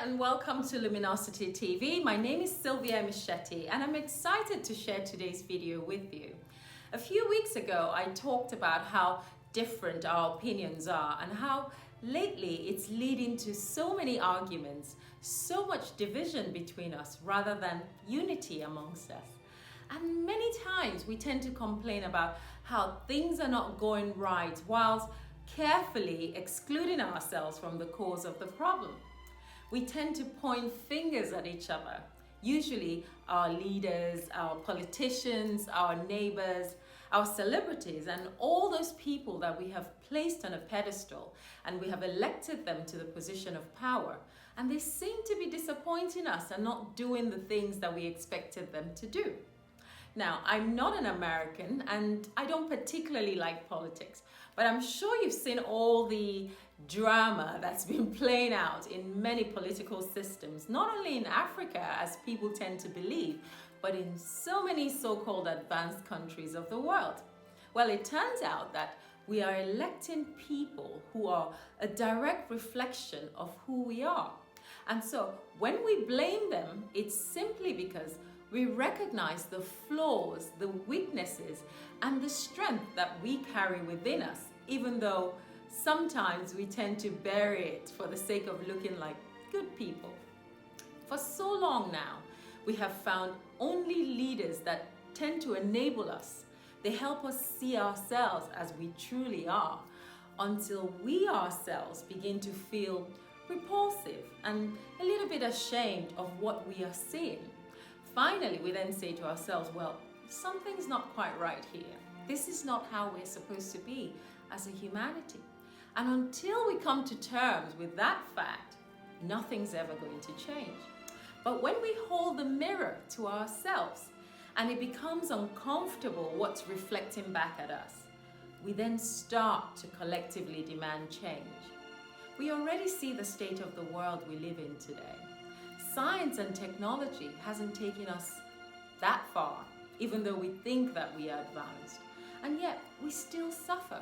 and welcome to Luminosity TV. My name is Sylvia Michetti and I'm excited to share today's video with you. A few weeks ago, I talked about how different our opinions are and how lately it's leading to so many arguments, so much division between us rather than unity amongst us. And many times we tend to complain about how things are not going right whilst carefully excluding ourselves from the cause of the problem. We tend to point fingers at each other, usually our leaders, our politicians, our neighbors, our celebrities, and all those people that we have placed on a pedestal and we have elected them to the position of power. And they seem to be disappointing us and not doing the things that we expected them to do. Now, I'm not an American and I don't particularly like politics, but I'm sure you've seen all the drama that's been playing out in many political systems, not only in Africa, as people tend to believe, but in so many so-called advanced countries of the world. Well, it turns out that we are electing people who are a direct reflection of who we are. And so when we blame them, it's simply because we recognize the flaws, the weaknesses, and the strength that we carry within us, even though sometimes we tend to bury it for the sake of looking like good people. For so long now, we have found only leaders that tend to enable us. They help us see ourselves as we truly are, until we ourselves begin to feel repulsive and a little bit ashamed of what we are seeing. Finally, we then say to ourselves, well, something's not quite right here. This is not how we're supposed to be as a humanity. And until we come to terms with that fact, nothing's ever going to change. But when we hold the mirror to ourselves and it becomes uncomfortable what's reflecting back at us, we then start to collectively demand change. We already see the state of the world we live in today. Science and technology hasn't taken us that far, even though we think that we are advanced. And yet we still suffer.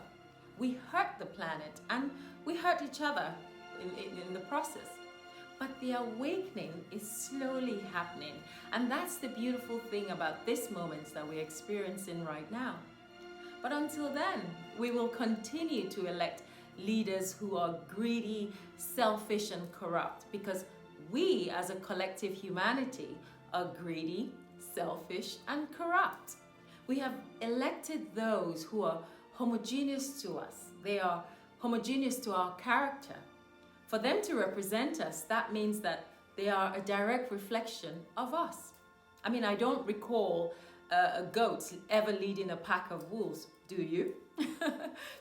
We hurt the planet and we hurt each other in the process. But the awakening is slowly happening. And that's the beautiful thing about this moment that we're experiencing right now. But until then, we will continue to elect leaders who are greedy, selfish, and corrupt, because we as a collective humanity are greedy, selfish, and corrupt. We have elected those who are homogeneous to us. They are homogeneous to our character. For them to represent us, that means that they are a direct reflection of us. I mean, I don't recall a goat ever leading a pack of wolves, do you?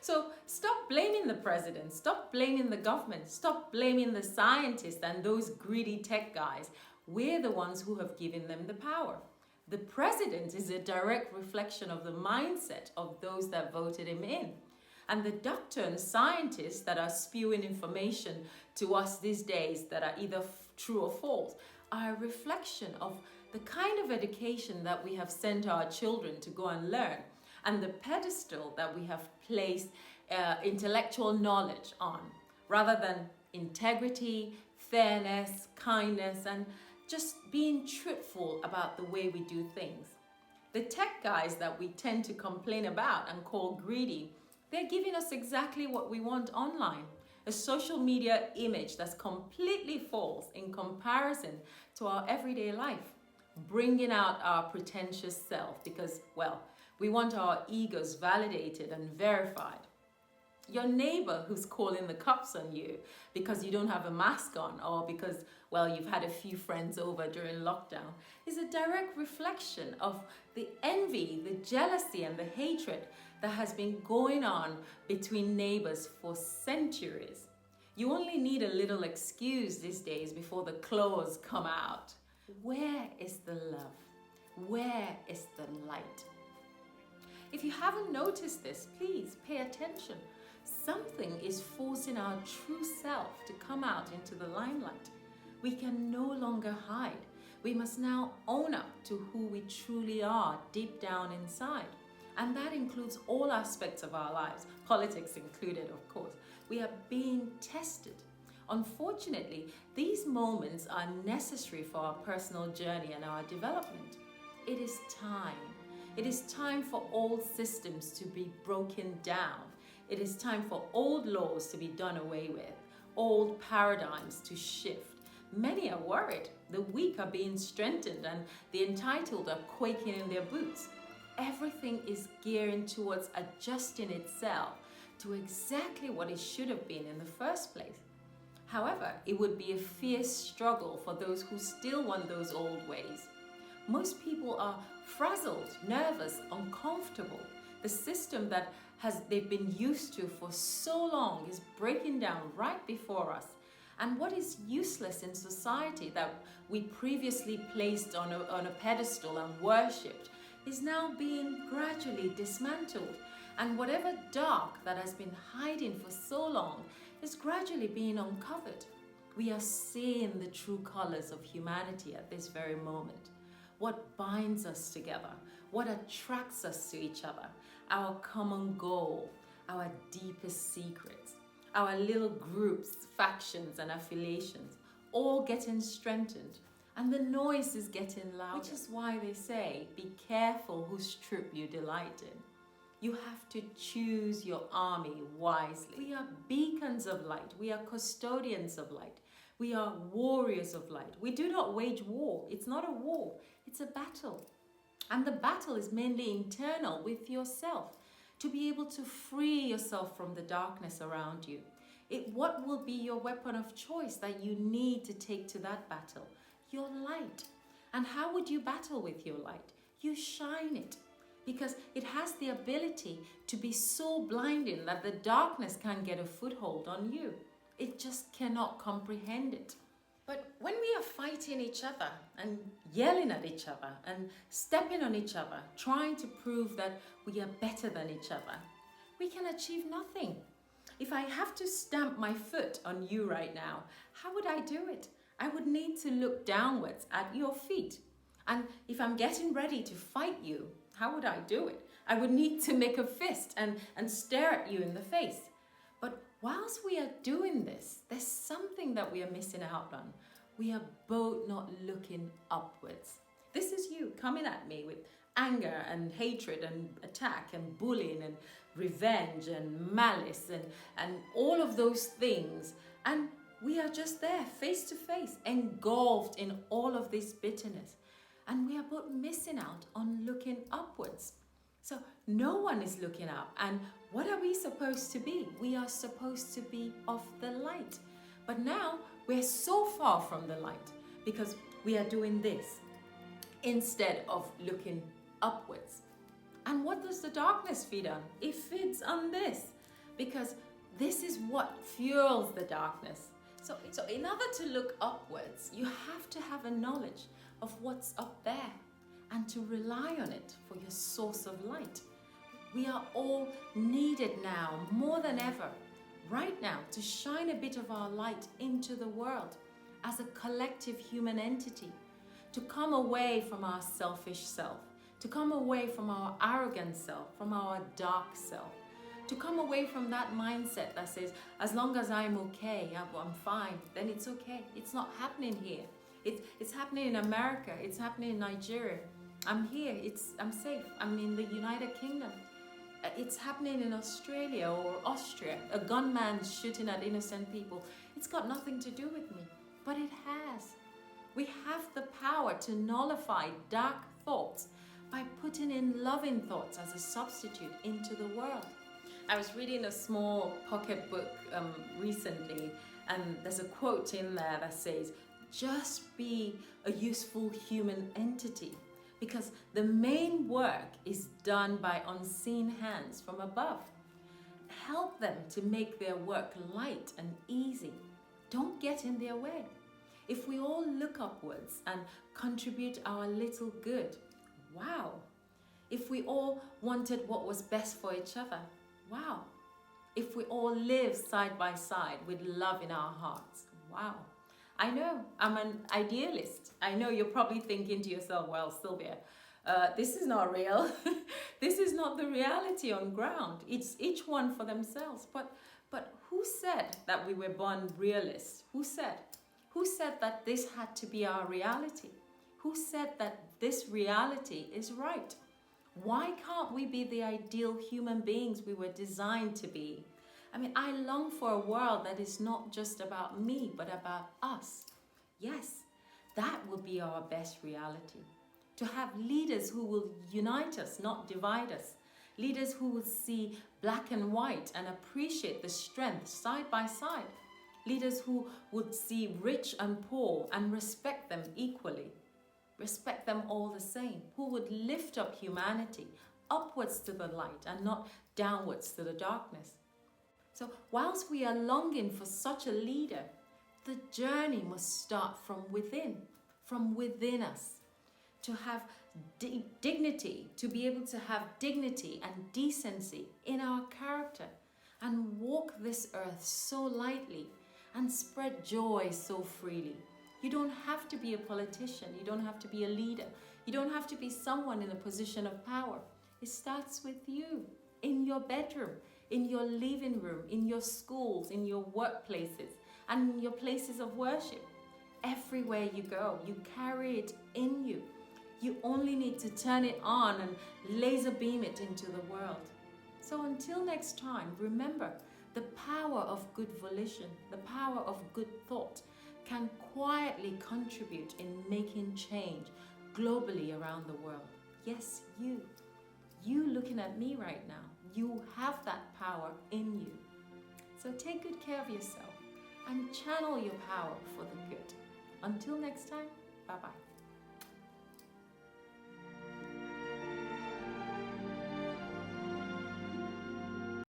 So stop blaming the president, stop blaming the government, stop blaming the scientists and those greedy tech guys. We're the ones who have given them the power. The president is a direct reflection of the mindset of those that voted him in. And the doctor and scientists that are spewing information to us these days that are either true or false are a reflection of the kind of education that we have sent our children to go and learn, and the pedestal that we have placed intellectual knowledge on, rather than integrity, fairness, kindness, and just being truthful about the way we do things. The tech guys that we tend to complain about and call greedy, they're giving us exactly what we want online. A social media image that's completely false in comparison to our everyday life, bringing out our pretentious self because, well, we want our egos validated and verified. Your neighbor who's calling the cops on you because you don't have a mask on, or because, well, you've had a few friends over during lockdown, is a direct reflection of the envy, the jealousy, and the hatred that has been going on between neighbors for centuries. You only need a little excuse these days before the claws come out. Where is the love? Where is the light? If you haven't noticed this, please pay attention. Something is forcing our true self to come out into the limelight. We can no longer hide. We must now own up to who we truly are deep down inside. And that includes all aspects of our lives, politics included, of course. We are being tested Unfortunately, these moments are necessary for our personal journey and our development. It is time. It is time for old systems to be broken down. It is time for old laws to be done away with, old paradigms to shift. Many are worried. The weak are being strengthened and the entitled are quaking in their boots. Everything is gearing towards adjusting itself to exactly what it should have been in the first place. However, it would be a fierce struggle for those who still want those old ways. Most people are frazzled, nervous, uncomfortable. The system that they've been used to for so long is breaking down right before us. And what is useless in society that we previously placed on a pedestal and worshipped is now being gradually dismantled. And whatever dark that has been hiding for so long is gradually being uncovered. We are seeing the true colors of humanity at this very moment. What binds us together, what attracts us to each other, our common goal, our deepest secrets, our little groups, factions and affiliations, all getting strengthened. And the noise is getting louder, which is why they say, be careful whose troop you delight in. You have to choose your army wisely. We are beacons of light. We are custodians of light. We are warriors of light. We do not wage war. It's not a war. It's a battle. And the battle is mainly internal with yourself, to be able to free yourself from the darkness around you. What will be your weapon of choice that you need to take to that battle? Your light. And how would you battle with your light? You shine it, because it has the ability to be so blinding that the darkness can't get a foothold on you. It just cannot comprehend it. But when we are fighting each other and yelling at each other and stepping on each other, trying to prove that we are better than each other, we can achieve nothing. If I have to stamp my foot on you right now, how would I do it? I would need to look downwards at your feet. And if I'm getting ready to fight you, how would I do it? I would need to make a fist and stare at you in the face. But whilst we are doing this, there's something that we are missing out on. We are both not looking upwards. This is you coming at me with anger and hatred and attack and bullying and revenge and malice and all of those things. And we are just there face to face, engulfed in all of this bitterness. And we are both missing out on looking upwards. So no one is looking up. And what are we supposed to be? We are supposed to be of the light. But now we're so far from the light because we are doing this instead of looking upwards. And what does the darkness feed on? It feeds on this, because this is what fuels the darkness. So in order to look upwards, you have to have a knowledge of what's up there and to rely on it for your source of light. We are all needed now more than ever, right now, to shine a bit of our light into the world as a collective human entity, to come away from our selfish self, to come away from our arrogant self, from our dark self, to come away from that mindset that says, as long as I'm okay, I'm fine, then it's okay. It's not happening here. It's happening in America. It's happening in Nigeria. I'm here. I'm safe. I'm in the United Kingdom. It's happening in Australia or Austria. A gunman shooting at innocent people. It's got nothing to do with me, but it has. We have the power to nullify dark thoughts by putting in loving thoughts as a substitute into the world. I was reading a small pocket book recently, and there's a quote in there that says, just be a useful human entity, because the main work is done by unseen hands from above. Help them to make their work light and easy. Don't get in their way. If we all look upwards and contribute our little good, wow. If we all wanted what was best for each other, wow. If we all live side by side with love in our hearts, wow. I know I'm an idealist. I know you're probably thinking to yourself, well, Sylvia, this is not real. This is not the reality on ground. It's each one for themselves. But who said that we were born realists? Who said? Who said that this had to be our reality? Who said that this reality is right? Why can't we be the ideal human beings we were designed to be? I mean, I long for a world that is not just about me, but about us. Yes, that would be our best reality. To have leaders who will unite us, not divide us. Leaders who will see black and white and appreciate the strength side by side. Leaders who would see rich and poor and respect them equally. Respect them all the same. Who would lift up humanity upwards to the light and not downwards to the darkness. So whilst we are longing for such a leader, the journey must start from within us. To have dignity, to be able to have dignity and decency in our character and walk this earth so lightly and spread joy so freely. You don't have to be a politician. You don't have to be a leader. You don't have to be someone in a position of power. It starts with you, in your bedroom, in your living room, in your schools, in your workplaces, and in your places of worship. Everywhere you go, you carry it in you. You only need to turn it on and laser beam it into the world. So until next time, remember the power of good volition, the power of good thought can quietly contribute in making change globally around the world. Yes, you looking at me right now, you have that power in you. So take good care of yourself and channel your power for the good. Until next time, bye-bye.